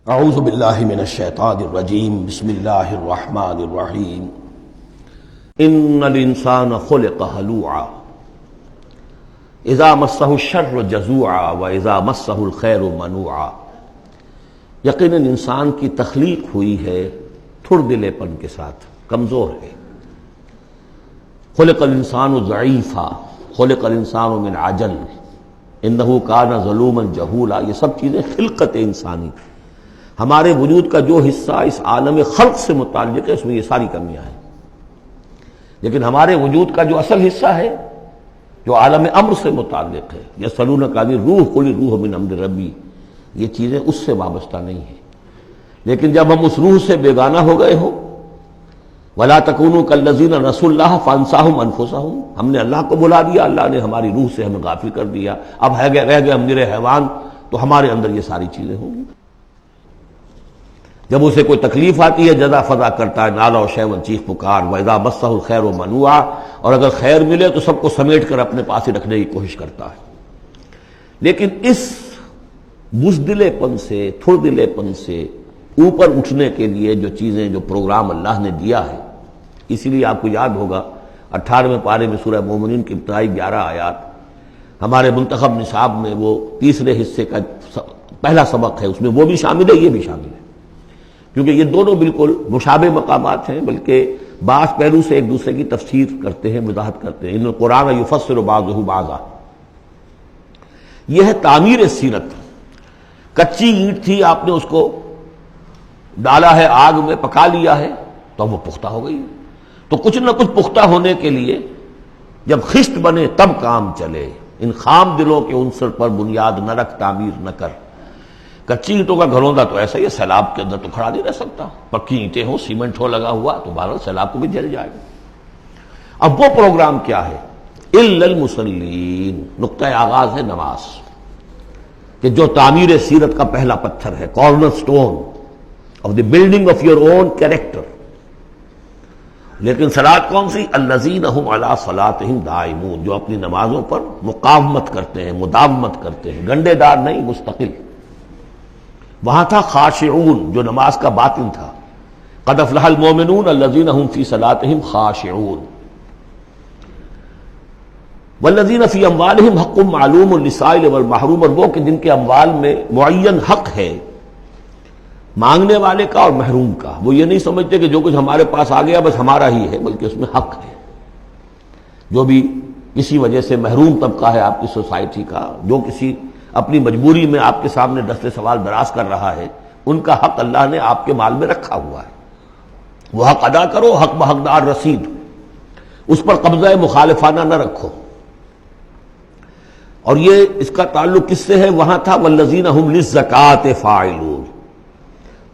اعوذ باللہ من الشیطان الرجیم بسم اللہ الرحمن الرحیم ان الانسان خلق ہلوعا اذا مسہ الشر جزوعا واذا مسہ الخیر منوعا۔ یقیناً انسان کی تخلیق ہوئی ہے تھڑ دلے پن کے ساتھ، کمزور ہے۔ خلق الانسان ضعیفا، خلق الانسان من عجل، انہ کان ظلوما جہولا۔ یہ سب چیزیں خلقت انسانی، ہمارے وجود کا جو حصہ اس عالم خلق سے متعلق ہے اس میں یہ ساری کمیاں ہیں، لیکن ہمارے وجود کا جو اصل حصہ ہے جو عالم امر سے متعلق ہے، یسألونک عن الروح قل الروح من امر ربی، یہ چیزیں اس سے وابستہ نہیں ہیں۔ لیکن جب ہم اس روح سے بیگانہ ہو گئے ہو، وَلَا تَكُونُوا كَالَّذِينَ نَسُوا اللَّهَ فَأَنسَاهُمْ أَنفُسَهُمْ، ہم نے اللہ کو بلا دیا، اللہ نے ہماری روح سے ہمیں غافل کر دیا، اب رہ گئے ہم نرے حیوان، تو ہمارے اندر یہ ساری چیزیں ہوں گی۔ جب اسے کوئی تکلیف آتی ہے جزا فضا کرتا ہے، نالا و شیون چیخ پکار، وَإِذَا مَسَّهُ الْخَيْرُ مَنُوعًا، اور اگر خیر ملے تو سب کو سمیٹ کر اپنے پاس ہی رکھنے کی کوشش کرتا ہے۔ لیکن اس بزدلے پن سے، تھڑ دلے پن سے اوپر اٹھنے کے لیے جو چیزیں، جو پروگرام اللہ نے دیا ہے، اسی لیے آپ کو یاد ہوگا 18ویں پارے میں سورہ مومنین کی ابتدائی 11 آیات، ہمارے منتخب نصاب میں وہ تیسرے حصے کا پہلا سبق ہے، اس میں وہ بھی شامل ہے، یہ بھی شامل ہے، کیونکہ یہ دونوں بالکل مشابہ مقامات ہیں، بلکہ بعض پہلو سے ایک دوسرے کی تفسیر کرتے ہیں، وضاحت کرتے ہیں۔ ان القرآن یفسر بعضہ بعضا، یہ ہے تعمیر سیرت۔ کچی اینٹ تھی، آپ نے اس کو ڈالا ہے آگ میں، پکا لیا ہے تو وہ پختہ ہو گئی، تو کچھ نہ کچھ پختہ ہونے کے لیے جب خشت بنے تب کام چلے۔ ان خام دلوں کے عنصر پر بنیاد نہ رکھ، تعمیر نہ کر۔ کچی اینٹوں کا گھروندا تو ایسا ہی ہے، سیلاب کے اندر تو کھڑا نہیں رہ سکتا، پکی اینٹیں ہوں، سیمنٹ ہو لگا ہوا تو بہرحال سیلاب کو بھی جل جائے گا۔ اب وہ پروگرام کیا ہے؟ الا المصلین، نقطہ آغاز ہے نماز، کہ جو تعمیر سیرت کا پہلا پتھر ہے، corner stone of the building of your own character. لیکن صلاۃ کون سی؟ الذین هم علی صلاتہم دائمون، جو اپنی نمازوں پر مقاومت کرتے ہیں، مداومت کرتے ہیں، گنڈے دار نہیں، مستقل۔ وہاں تھا خاشعون، جو نماز کا باطن تھا، قد افلح المؤمنون الذین هم فی صلاتہم خاشعون، والذین فی اموالہم حق معلوم للسائل والمحروم، اور وہ کہ جن کے اموال میں معین حق ہے مانگنے والے کا اور محروم کا۔ وہ یہ نہیں سمجھتے کہ جو کچھ ہمارے پاس آ گیا بس ہمارا ہی ہے، بلکہ اس میں حق ہے۔ جو بھی کسی وجہ سے محروم طبقہ ہے آپ کی سوسائٹی کا، جو کسی اپنی مجبوری میں آپ کے سامنے دست سوال دراز کر رہا ہے، ان کا حق اللہ نے آپ کے مال میں رکھا ہوا ہے، وہ حق ادا کرو، حق بحقدار رسید، اس پر قبضہ مخالفانہ نہ رکھو۔ اور یہ اس کا تعلق کس سے ہے؟ وہاں تھا والذین هم للزکاۃ فاعلون،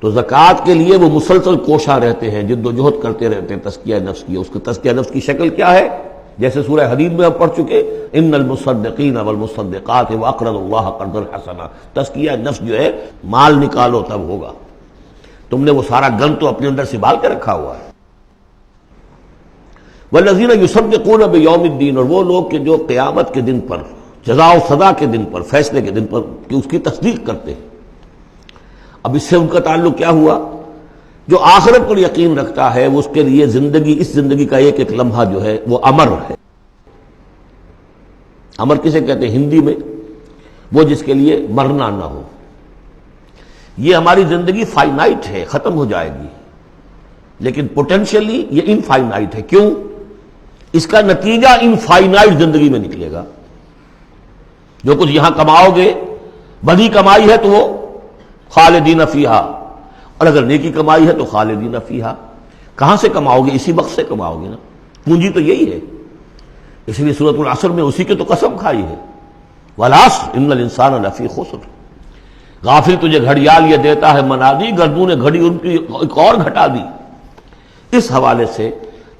تو زکوٰۃ کے لیے وہ مسلسل کوشاں رہتے ہیں، جد و جہد کرتے رہتے ہیں تزکیہ نفس کی۔ اس کا تزکیہ نفس کی شکل کیا ہے؟ جیسے سورہ حدید میں ہم پڑھ چکے، ان المصدقین والمصدقات واقرضوا اللہ قرضا حسنا، تزکیہ نفس جو ہے مال نکالو تب ہوگا، تم نے وہ سارا گن تو اپنے اندر سنبھال کے رکھا ہوا ہے۔ والذین یصدقون بیوم الدین، اور وہ لوگ کہ جو قیامت کے دن پر، جزا و سزا کے دن پر، فیصلے کے دن پر کہ اس کی تصدیق کرتے ہیں۔ اب اس سے ان کا تعلق کیا ہوا؟ جو آخرت پر یقین رکھتا ہے وہ اس کے لیے زندگی، اس زندگی کا ایک ایک لمحہ جو ہے وہ امر ہے۔ امر کسے کہتے ہیں ہندی میں؟ وہ جس کے لیے مرنا نہ ہو۔ یہ ہماری زندگی فائنائٹ ہے، ختم ہو جائے گی، لیکن پوٹینشیلی یہ انفائنائٹ ہے۔ کیوں؟ اس کا نتیجہ انفائنائٹ زندگی میں نکلے گا۔ جو کچھ یہاں کماؤ گے، بدی کمائی ہے تو وہ خالدین فیہا، اور اگر نیکی کمائی ہے تو خالدین فیہا۔ کہاں سے کماؤ گے؟ اسی وقت سے کماؤ گے نا، پونجی تو یہی ہے۔ اس لیے سورۃ العصر میں اسی کی تو قسم کھائی ہے، والعصر ان الانسان لفی خسر۔ غافل تجھے گھڑیال یہ دیتا ہے منادی، گردوں نے گھڑی ان کی ایک اور گھٹا دی۔ اس حوالے سے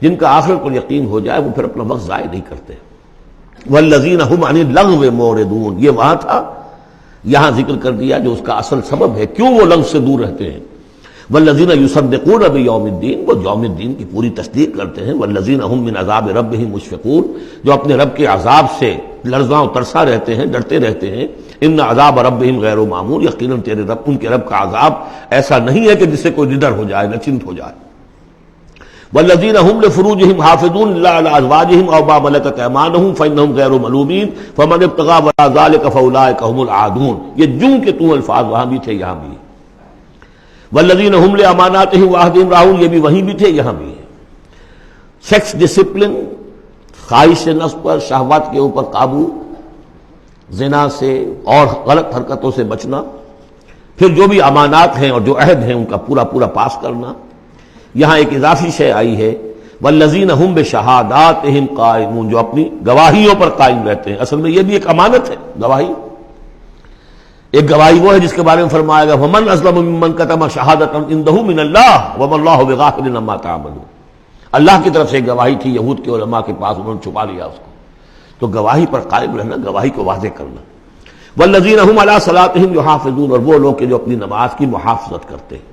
جن کا آخرت پر یقین ہو جائے وہ پھر اپنا وقت ضائع نہیں کرتے۔ والذین هم عن اللغو معرضون، یہ وہاں تھا، یہاں ذکر کر دیا جو اس کا اصل سبب ہے، کیوں وہ لغو سے دور رہتے ہیں۔ والذین یصدقون بیوم الدین، وہ یوم الدین کی پوری تصدیق کرتے ہیں، والذین هم من عذاب ربهم مشفقون، جو اپنے رب کے عذاب سے لرزاں و ترسا رہتے ہیں، ڈرتے رہتے ہیں۔ ان عذاب ربهم غیر معمول، یقیناً تیرے رب، ان کے رب کا عذاب ایسا نہیں ہے کہ جس سے کوئی نڈر ہو جائے، نچنت ہو جائے۔ والذین هم لفروجهم حافظون الا علی ازواجهم او ما ملکت ایمانهم فانهم غیر ملومین فمن ابتغى وراء ذلك فاولئک هم العادون۔ یہ جوں کہ تو الفاظ وہاں بھی تھے یہاں بھی۔ والذین هم لاماناتهم وعہدهم راعون، یہ بھی وہیں بھی تھے یہاں بھی ہے۔ سیکس ڈسپلن، خواہش نفس پر، شہوات کے اوپر قابو، زنا سے اور غلط حرکتوں سے بچنا، پھر جو بھی امانات ہیں اور جو عہد ہیں ان کا پورا پورا پاس کرنا۔ یہاں ایک اضافی شے آئی ہے، والذین هم بشہاداتہم قائمون، جو اپنی گواہیوں پر قائم رہتے ہیں۔ اصل میں یہ بھی ایک امانت ہے گواہی۔ ایک گواہی وہ ہے جس کے بارے میں فرمایا گیا وَمَنْ أَظْلَمُ مِمَّنْ كَتَمَ شَهَادَةً عِندَهُ مِنَ اللَّهِ وَمَا اللَّهُ بِغَافِلٍ عَمَّا تَعْمَلُونَ۔ اللہ کی طرف سے ایک گواہی تھی یہود کے علماء کے پاس، انہوں نے چھپا لیا اس کو۔ تو گواہی پر قائم رہنا، گواہی کو واضح کرنا۔ وَالَّذِينَ هُمْ عَلَىٰ صَلَاتِهِمْ يُحَافِظُونَ، اور وہ لوگ کہ جو اپنی نماز کی محافظت کرتے ہیں۔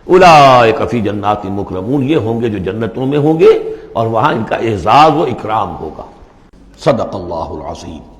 اولئک فی جنات مکرمون، یہ ہوں گے جو جنتوں میں ہوں گے اور وہاں ان کا اعزاز و اکرام ہوگا۔ صدق اللہ العظیم۔